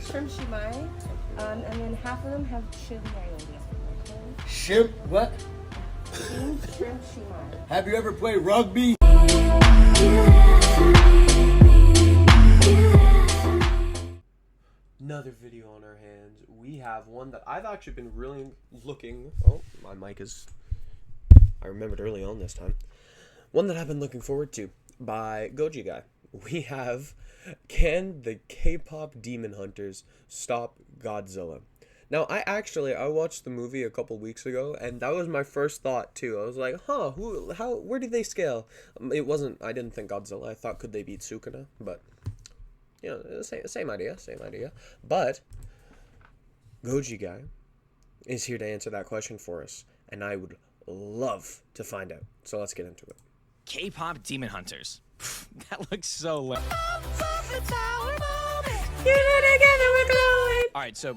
shrimp shumai, and then half of them have chili aioli. Okay? Shrimp what? Steamed shrimp shumai. Have you ever played rugby? Another video on our hands. We have one that I've actually been really looking. Oh, my mic is. I remembered early on this time. One that I've been looking forward to by Goji Guy. We have, can the K-pop demon hunters stop Godzilla? Now, I watched the movie a couple weeks ago, and that was my first thought too. I was like, where did they scale? It wasn't. I didn't think Godzilla. I thought, could they beat Sukuna? But you know, same idea. But Goji Guy is here to answer that question for us, and I would love to find out. So let's get into it. K-pop demon hunters. That looks so lame. Alright, so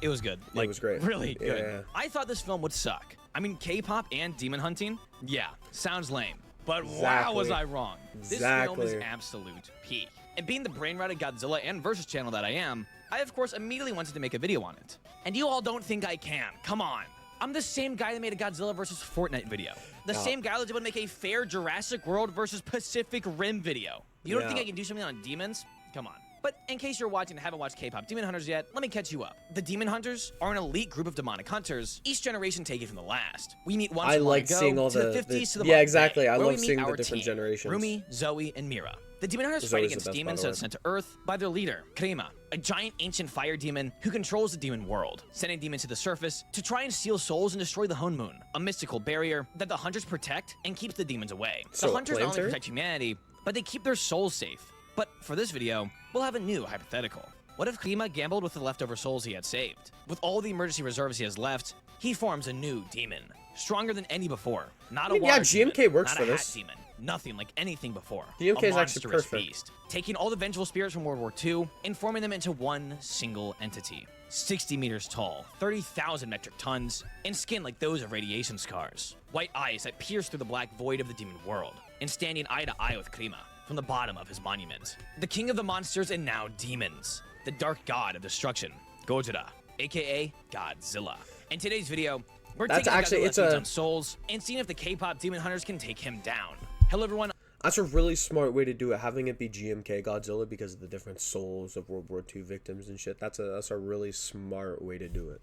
it was good. It was great. Really good. Yeah. I thought this film would suck. I mean, K-pop and demon hunting? Yeah, sounds lame. But wow, Exactly. was I wrong. This film is absolute peak. And being the brain-rotted Godzilla and Versus channel that I am, I of course immediately wanted to make a video on it. And you all don't think I can. Come on. I'm the same guy that made a Godzilla versus Fortnite video. The same guy that's able to make a fair Jurassic World versus Pacific Rim video. You don't think I can do something on demons? Come on. But in case you're watching and haven't watched K-pop Demon Hunters yet, let me catch you up. The Demon Hunters are an elite group of demonic hunters, each generation taken from the last. We meet one from seeing all to the 50s to the yeah, exactly. Day, I where love we meet seeing the our different team, generations. Rumi, Zoe, and Mira. The Demon Hunters Zoe's fight the against best, demons by that the are way. sent to Earth by their leader, Krema, a giant ancient fire demon who controls the demon world, sending demons to the surface to try and steal souls and destroy the Hone Moon, a mystical barrier that the hunters protect and keeps the demons away. So the hunters not only planetary? protect humanity, but they keep their souls safe. But for this video, we'll have a new hypothetical. What if Krema gambled with the leftover souls he had saved? With all the emergency reserves he has left, he forms a new demon, stronger than any before. Not a water GMK demon, works not for a this. hat demon, nothing like anything before. GMK a is actually monstrous perfect. beast, taking all the vengeful spirits from World War II and forming them into one single entity. 60 meters tall, 30,000 metric tons, and skin like those of radiation scars. White eyes that pierce through the black void of the demon world, and standing eye to eye with Krema from the bottom of his monument. The king of the monsters and now demons. The dark god of destruction, Godzilla, aka Godzilla. In today's video, we're taking Godzilla's on souls and seeing if the K-pop demon hunters can take him down. Hello everyone. That's a really smart way to do it, having it be GMK Godzilla because of the different souls of World War II victims and shit. That's a really smart way to do it.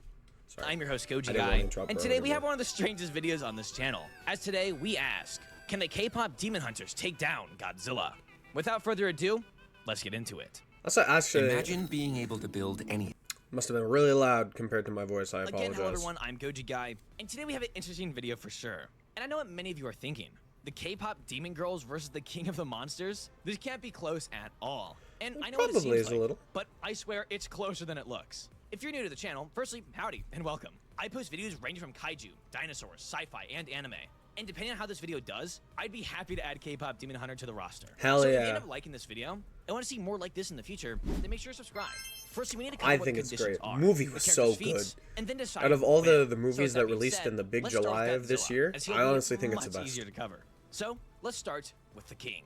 Sorry. I'm your host, Goji didn't wanna Guy, interrupt and her today over we there. have one of the strangest videos on this channel. As today, we ask, can the K-pop demon hunters take down Godzilla? Without further ado, let's get into it. That's actually Imagine being able to build any. must have been really loud compared to my voice. I Again, apologize. hello everyone, I'm Goji Guy, and today we have an interesting video for sure. And I know what many of you are thinking. The K-pop demon girls versus the king of the monsters? This can't be close at all. And I know what it probably seems is a like, little. but I swear it's closer than it looks. If you're new to the channel, firstly, howdy and welcome. I post videos ranging from kaiju, dinosaurs, sci-fi, and anime. And depending on how this video does, I'd be happy to add K-pop Demon Hunter to the roster. Hell so if you yeah. end up liking this video and want to see more like this in the future, then make sure to subscribe. Firstly, we need to cover I what think it's conditions great. are, Movie the was character's so feats, good. and then decide Out of all when. the movies So that with being released said, in the big let's start with July of this Godzilla, year, as he'll I be honestly think it's much the best. easier to cover. So let's start with the king.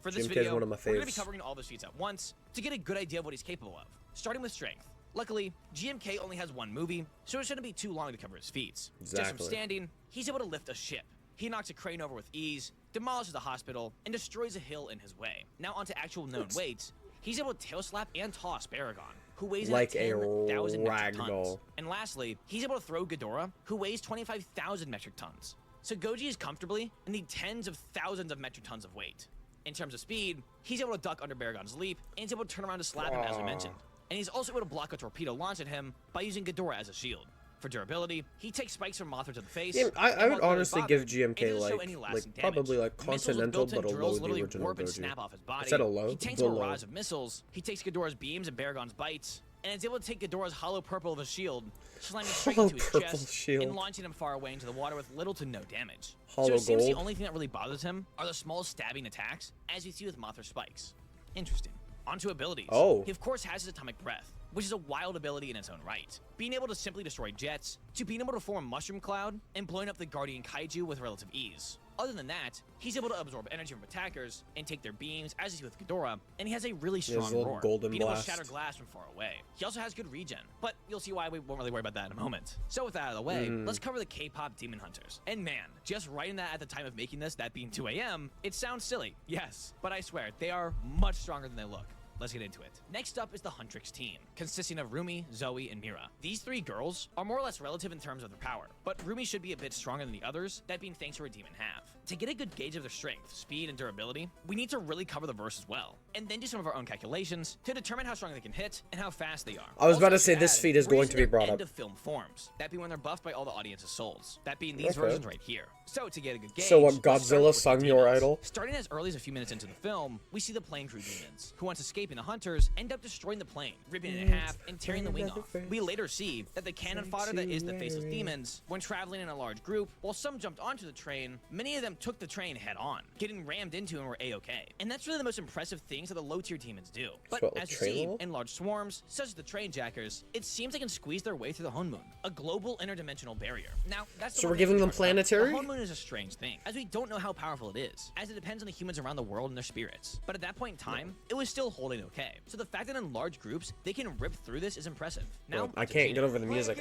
For this GMK is video, one of my we're going to be faves. covering all of his feats at once to get a good idea of what he's capable of, starting with strength. Luckily, GMK only has one movie, so it shouldn't be too long to cover his feats. Just from Exactly. standing, he's able to lift a ship. He knocks a crane over with ease, demolishes a hospital, and destroys a hill in his way. Now onto actual known weights. He's able to tail slap and toss Baragon, who weighs Like a 10,000 metric tons. ragdoll. And lastly, he's able to throw Ghidorah, who weighs 25,000 metric tons. So Goji is comfortably in the tens of thousands of metric tons of weight. In terms of speed, he's able to duck under Baragon's leap, and he's able to turn around to slap him, as we mentioned. And he's also able to block a torpedo launch at him by using Ghidorah as a shield. For durability, he takes spikes from Mothra to the face. Yeah, I and would while honestly bothered, give it GMK doesn't show like any lasting probably damage. like Missiles with continental, built-in but a drills low the literally original warp and Goji. snap off his body. Is that a low? He tanks a Low. barrage of missiles. He takes Ghidorah's beams and Baragon's bites, and is able to take Ghidorah's hollow purple of a shield, slamming straight Hollow into his purple chest, shield. and launching him far away into the water with little to no damage. Hollow so it seems the gold. only thing that really bothers him are the small stabbing attacks, as you see with Mothra's spikes. Interesting. Onto abilities. Oh. He of course has his atomic breath, which is a wild ability in its own right. Being able to simply destroy jets, to being able to form a mushroom cloud, and blowing up the guardian kaiju with relative ease. Other than that, he's able to absorb energy from attackers and take their beams, as you see with Ghidorah, and he has a really He has strong a little roar, golden being able to blast. shatter glass from far away. He also has good regen, but you'll see why we won't really worry about that in a moment. So with that out of the way, let's cover the K-pop demon hunters. And man, just writing that at the time of making this, that being 2 a.m., it sounds silly, yes, but I swear, they are much stronger than they look. Let's get into it. Next up is the Huntrix team, consisting of Rumi, Zoe, and Mira. These 3 girls are more or less relative in terms of their power, but Rumi should be a bit stronger than the others, that being thanks to her demon half. To get a good gauge of their strength, speed, and durability, we need to really cover the verse as well, and then do some of our own calculations to determine how strong they can hit and how fast they are. I was about to Also, say this add, feat is we're going to be using their brought up. end of film forms, that being when they're buffed by all the audience's souls, that being these versions right here. So to get a good gauge, So what, let's start Godzilla with the sung your demons. idol? Starting as early as a few minutes into the film, we see the plane crew demons, who once escaping the hunters, end up destroying the plane, ripping it in half, and tearing the wing off. We later see that the cannon fodder that is the faceless demons, when traveling in a large group, while some jumped onto the train, many of them took the train head on, getting rammed into and were a-okay. And that's really the most impressive things that the low-tier demons do. But what, like as you train see, level? in large swarms, such as the train jackers, it seems they can squeeze their way through the Honmoon, a global interdimensional barrier. Now, that's the So one we're thing giving to them talk about. planetary? The Honmoon is a strange thing, as we don't know how powerful it is, as it depends on the humans around the world and their spirits. But at that point in time, it was still holding okay. So the fact that in large groups, they can rip through this is impressive. Now, Bro, I to can't Gina. get over the music.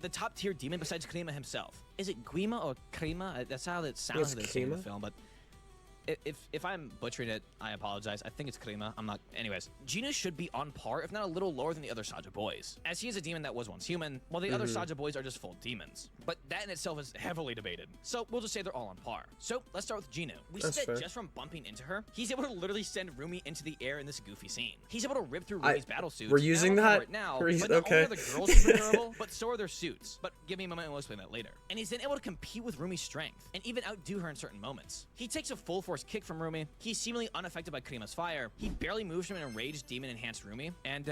The top tier demon besides Krima himself. Is it Guima or Krima? That's how it sounds in the Krima? film, but if I'm butchering it, I apologize. I think it's Krima. I'm not. Anyways, Gino should be on par, if not a little lower than the other Saja boys, as he is a demon that was once human, while the other Saja boys are just full demons. But that in itself is heavily debated. So we'll just say they're all on par. So let's start with Gino. We see That's that fair. just from bumping into her, he's able to literally send Rumi into the air in this goofy scene. He's able to rip through Rumi's battle suits. we're and I using don't remember that? it now, We're but not okay. only are the girls super durable, but so are their suits. But give me a moment and we'll explain that later. And he's then able to compete with Rumi's strength and even outdo her in certain moments. He takes a full force kick from Rumi. He's seemingly unaffected by Krima's fire. He barely moves from an enraged demon enhanced Rumi. And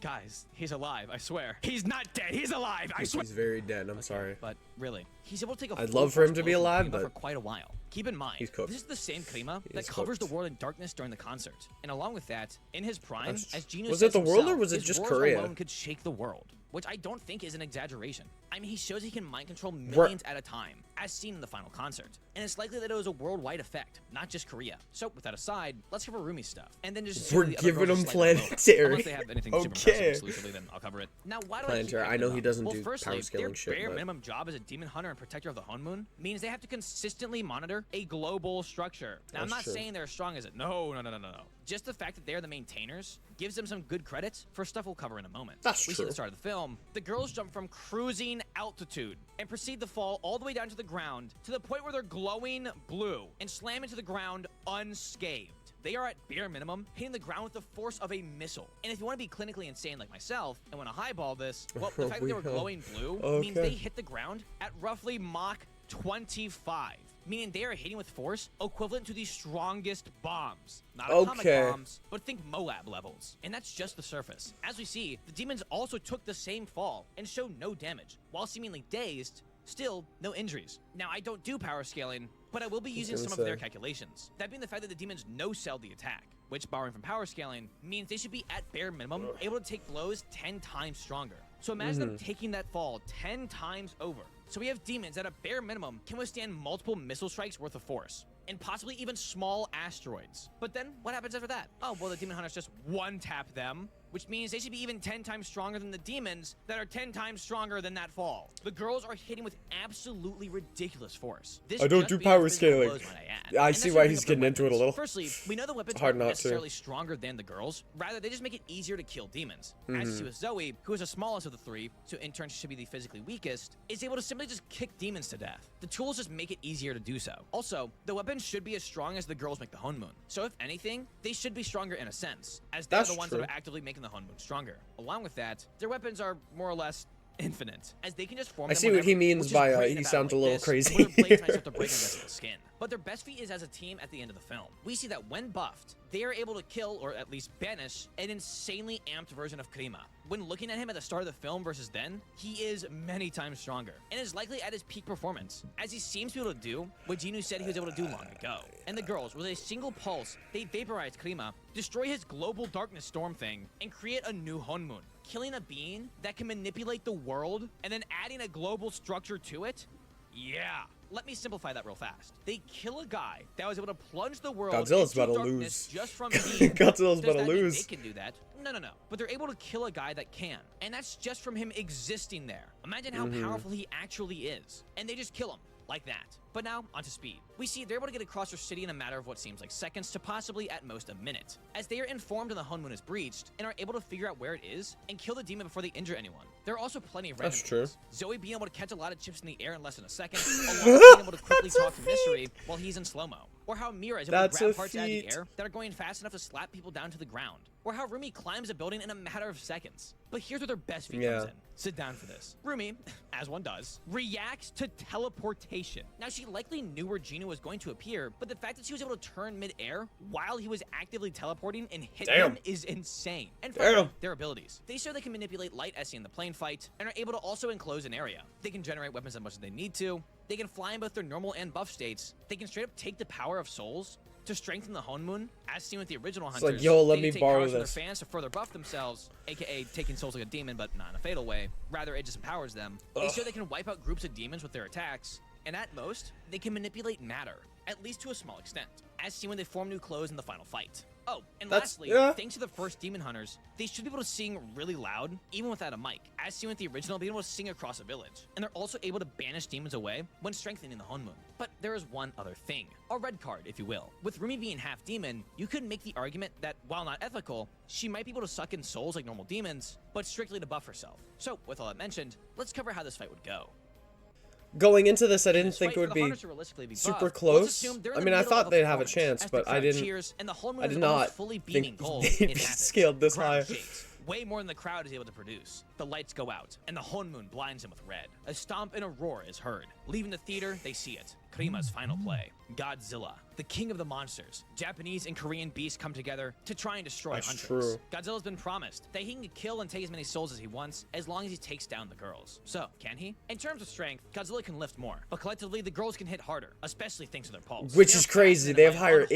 guys, he's alive, I swear. He's not dead, he's alive, I swear. He's very dead, I'm sorry. But really, he's able to take a I'd full love for him force to be blow from alive, Krima but for quite a while. Keep in mind, he's cooked. this is the same Krima He that is covers cooked. the world in darkness during the concert. And along with that, in his prime, as Geno Was says it the world or himself, was it his just roars Korea? alone could shake the world, which I don't think is an exaggeration. I mean, he shows he can mind control millions at a time, as seen in the final concert. And it's likely that it was a worldwide effect, not just Korea. So with that aside, let's cover Rumi's stuff. And then just We're the other giving girls him just slightly below. planetary. Unless they have anything super Okay. impressive exclusively, then I'll cover it. Now, why do Planetary, I keep I know hyping he them? doesn't Well, do firstly, power their scaling shit, bare but- minimum job as a demon hunter and protector of the Honmoon means they have to consistently monitor a global structure. Now, I'm That's not true. saying they're as strong as it. No. Just the fact that they're the maintainers gives them some good credit for stuff we'll cover in a moment. That's We see at true. the start of the film, the girls jump from cruising altitude and proceed to fall all the way down to the ground to the point where they're glowing blue and slam into the ground unscathed. They are at bare minimum hitting the ground with the force of a missile. And if you want to be clinically insane like myself and want to highball this, well, the fact that they were glowing blue means they hit the ground at roughly Mach 25. Meaning they are hitting with force equivalent to the strongest bombs. Not atomic bombs, but think Moab levels. And that's just the surface. As we see, the demons also took the same fall and showed no damage. While seemingly dazed, still no injuries. Now, I don't do power scaling, but I will be using some of their calculations. That being the fact that the demons no-celled the attack, which, borrowing from power scaling, means they should be at bare minimum able to take blows 10 times stronger. So imagine them taking that fall 10 times over. So we have demons that at bare minimum can withstand multiple missile strikes worth of force, and possibly even small asteroids. But then, what happens after that? Oh, well, the demon hunters just one-tap them, which means they should be even 10 times stronger than the demons that are 10 times stronger than that fall. The girls are hitting with absolutely ridiculous force. This I don't just do being power physical scaling. blows, might I add. I And see that's why why I he's bring up getting into it a weapons. little. Firstly, we know the weapons hard aren't not to. necessarily stronger than the girls. Rather, they just make it easier to kill demons. As you see with Zoe, who is the smallest of the three, so in turn she should be the physically weakest, is able to simply just kick demons to death. The tools just make it easier to do so. Also, the weapons should be as strong as the girls make the Honmoon. So if anything, they should be stronger in a sense, as they're That's the ones true. that are actively making the Honmoon stronger. Along with that, their weapons are more or less infinite, as they can just form I them see what whenever, he means which is by, great in he battle sounds a like little this, crazy where their blades might here. start to break against the skin. But their best feat is as a team at the end of the film. We see that when buffed, they are able to kill, or at least banish, an insanely amped version of Krima. When looking at him at the start of the film versus then, he is many times stronger, and is likely at his peak performance, as he seems to be able to do what Genu said he was able to do long ago. And the girls, with a single pulse, they vaporize Krima, destroy his global darkness storm thing, and create a new Honmoon. killing a being that can manipulate the world and then adding a global structure to it? Yeah. Let me simplify that real fast. They kill a guy that was able to plunge the world Godzilla's into about to darkness lose. just from being. Godzilla's Does about to that mean lose. they can do that? No. But they're able to kill a guy that can. And that's just from him existing there. Imagine how powerful he actually is. And they just kill him. Like that. But now, onto speed. We see they're able to get across their city in a matter of what seems like seconds to possibly at most a minute, as they are informed when the Hun Moon is breached and are able to figure out where it is and kill the demon before they injure anyone. There are also plenty of That's random true. things. Zoe being able to catch a lot of chips in the air in less than a second, along with being able to quickly talk to Mystery while he's in slow-mo. Or how Mira is able That's to grab a parts out of the feat. air that are going fast enough to slap people down to the ground. Or how Rumi climbs a building in a matter of seconds. But here's where their best feat comes in. Sit down for this. Rumi, as one does, reacts to teleportation. Now, she likely knew where Gino was going to appear, but the fact that she was able to turn mid-air while he was actively teleporting and hit him is insane. And finally, their abilities. They show they can manipulate light as seen in the plane fight, and are able to also enclose an area. They can generate weapons as much as they need to. They can fly in both their normal and buff states. They can straight up take the power of souls to strengthen the Hun Moon, as seen with the original Hunters. It's like, yo, let they me can take borrow powers from this. their fans to further buff themselves, aka taking souls like a demon, but not in a fatal way. Rather, it just empowers them. They show they can wipe out groups of demons with their attacks, and at most, they can manipulate matter, at least to a small extent, as seen when they form new clothes in the final fight. Oh, and lastly, thanks to the first demon hunters, they should be able to sing really loud, even without a mic, as seen with the original being able to sing across a village. And they're also able to banish demons away when strengthening the Hun Moon. But there is one other thing, a red card, if you will. With Rumi being half demon, you could make the argument that, while not ethical, she might be able to suck in souls like normal demons, but strictly to buff herself. So, with all that mentioned, let's cover how this fight would go. Going into this, I didn't think it would be super close. I mean, I thought they'd have a chance, but I did not think they'd be scaled this high. Way more than the crowd is able to produce. The lights go out, and the Hun Moon blinds him with red. A stomp and a roar is heard. Leaving the theater, they see it. Krima's final play. Godzilla, the king of the monsters. Japanese and Korean beasts come together to try and destroy Hunters. True. Godzilla's been promised that he can kill and take as many souls as he wants, as long as he takes down the girls. So, can he? In terms of strength, Godzilla can lift more, but collectively, the girls can hit harder, especially thanks to their pulse. Which is crazy. They have higher AP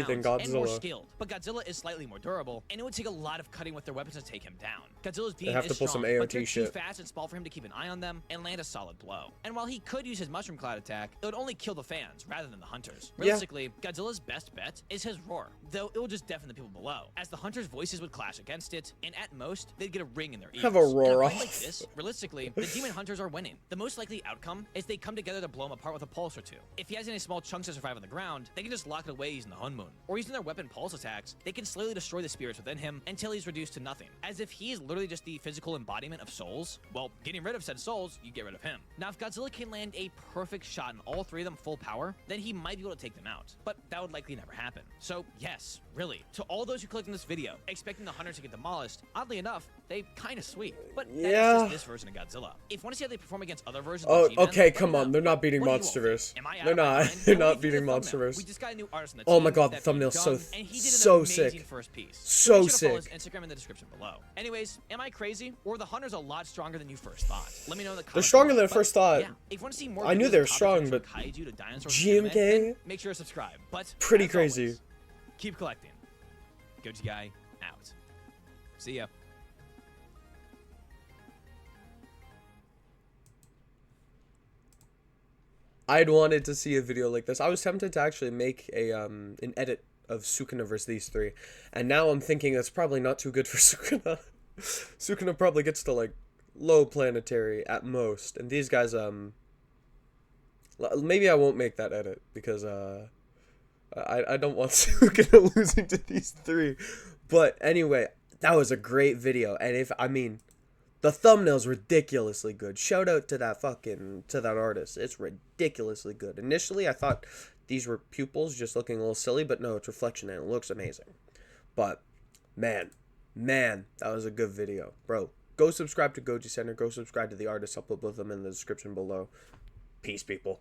than And more Godzilla. skilled, but Godzilla is slightly more durable, and it would take a lot of cutting with their weapons to take him down. Godzilla's beam have is to pull some strong, but they're AOT too shit. fast and small for him to keep an eye on them and land a solid blow. And while he could use his mushroom cloud attack, it would only kill the fans rather than the hunters. Realistically, Godzilla's best bet is his roar, though it will just deafen the people below, as the hunters' voices would clash against it, and at most, they'd get a ring in their ears. Have a roar In a fight off. like this, realistically, the demon hunters are winning. The most likely outcome is they come together to blow him apart with a pulse or two. If he has any small chunks to survive on the ground, they can just lock it away using the Hun Moon. Or using their weapon pulse attacks, they can slowly destroy the spirits within him until he's reduced to nothing. As if he is literally just the physical embodiment of souls, well, getting rid of said souls, you get rid of him. Now, if Godzilla can land a perfect shot in all three of them full power, then he might be able to take them out. But that would likely never happen. So, yes, really, to all those who clicked on this video, expecting the hunters to get demolished, oddly enough, they kind of sweep. But that is just this version of Godzilla. If you want to see how they perform against other versions of G-Men, Okay, let me come know. on. They're not beating What do you all Monsterverse. think? Am I out They're of my not. mind? They're What do you not think of beating the thumbnail? Monsterverse. We just got a new artist on the Oh team my god, that the thumbnail's beat so Dung, and he did an so amazing sick. first piece. So Make sure to follow sick. his Instagram in the description below. Anyways, am I crazy? Or are the hunters a lot stronger than you first thought? Let me know in the comments. They're stronger below. than I first thought. Yeah, if you want to see more I knew videos they were of topics strong, from but kaiju to dinosaurs GMK? to anime, then make sure to subscribe. But Pretty as crazy. always, keep collecting. Goji Guy out. See ya. I'd wanted to see a video like this. I was tempted to actually make a an edit of Sukuna versus these three, and now I'm thinking that's probably not too good for Sukuna. Sukuna probably gets to like low planetary at most, and these guys maybe I won't make that edit because I don't want Sukuna losing to these three. But anyway, that was a great video, and the thumbnail's ridiculously good. Shout out to that artist. It's ridiculously good. Initially, I thought these were pupils just looking a little silly, but no, it's reflection and it looks amazing. But man, that was a good video. Bro, go subscribe to Goji Center. Go subscribe to the artist. I'll put both of them in the description below. Peace, people.